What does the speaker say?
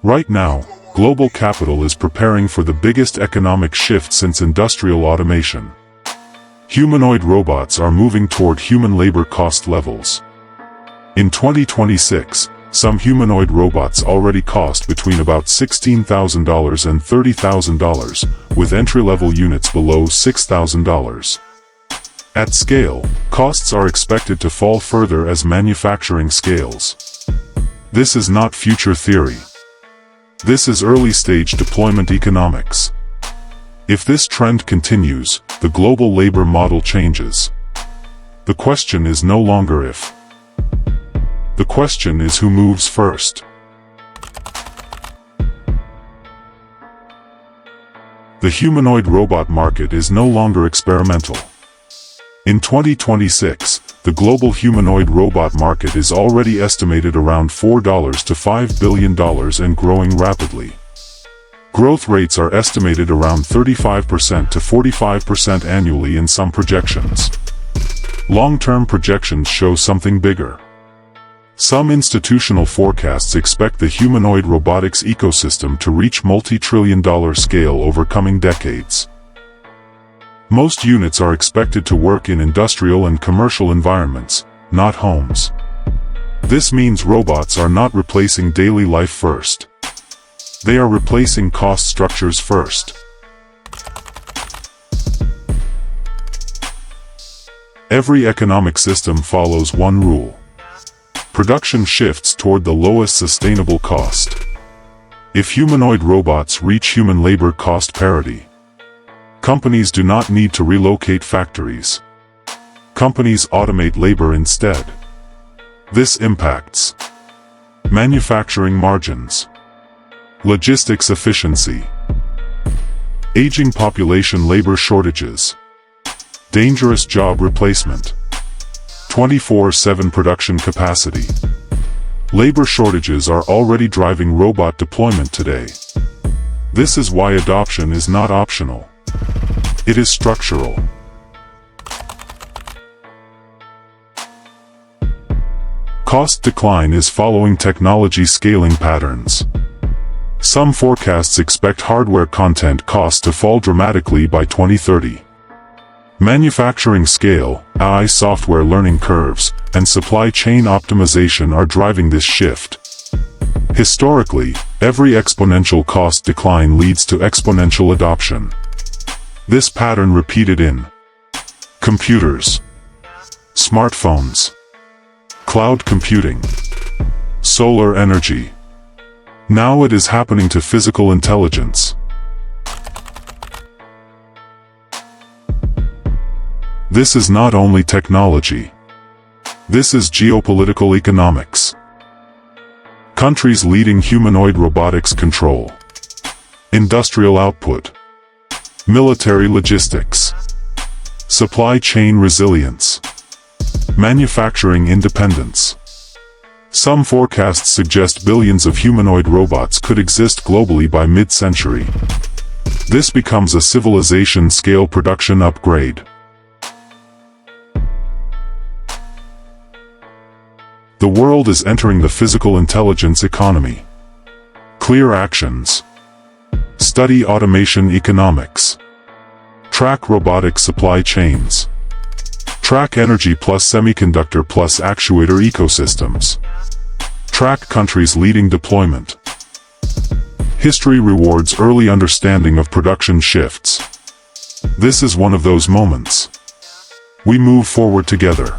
Right now, global capital is preparing for the biggest economic shift since industrial automation. Humanoid robots are moving toward human labor cost levels. In 2026, some humanoid robots already cost between about $16,000 and $30,000, with entry-level units below $6,000. At scale, costs are expected to fall further as manufacturing scales. This is not future theory. This is early-stage deployment economics. If this trend continues, the global labor model changes. The question is no longer if. The question is who moves first. The humanoid robot market is no longer experimental. In 2026, the global humanoid robot market is already estimated around $4 to $5 billion and growing rapidly. Growth rates are estimated around 35% to 45% annually in some projections. Long-term projections show something bigger. Some institutional forecasts expect the humanoid robotics ecosystem to reach multi-trillion-dollar scale over coming decades. Most units are expected to work in industrial and commercial environments, not homes. This means robots are not replacing daily life first. They are replacing cost structures first. Every economic system follows one rule. Production shifts toward the lowest sustainable cost. If humanoid robots reach human labor cost parity, companies do not need to relocate factories. Companies automate labor instead. This impacts manufacturing margins, logistics efficiency, aging population, labor shortages, dangerous job replacement, 24/7 production capacity. Labor shortages are already driving robot deployment today. This is why adoption is not optional. It is structural. Cost decline is following technology scaling patterns. Some forecasts expect hardware content costs to fall dramatically by 2030. Manufacturing scale, AI software learning curves, and supply chain optimization are driving this shift. Historically, every exponential cost decline leads to exponential adoption. This pattern repeated in computers, smartphones, cloud computing, solar energy. Now it is happening to physical intelligence. This is not only technology. This is geopolitical economics. Countries leading humanoid robotics control industrial output, military logistics, supply chain resilience, manufacturing independence. Some forecasts suggest billions of humanoid robots could exist globally by mid-century. This becomes a civilization-scale production upgrade. The world is entering the physical intelligence economy. Clear actions. Study automation economics. Track robotic supply chains. Track energy plus semiconductor plus actuator ecosystems. Track countries leading deployment. History rewards early understanding of production shifts. This is one of those moments. We move forward together.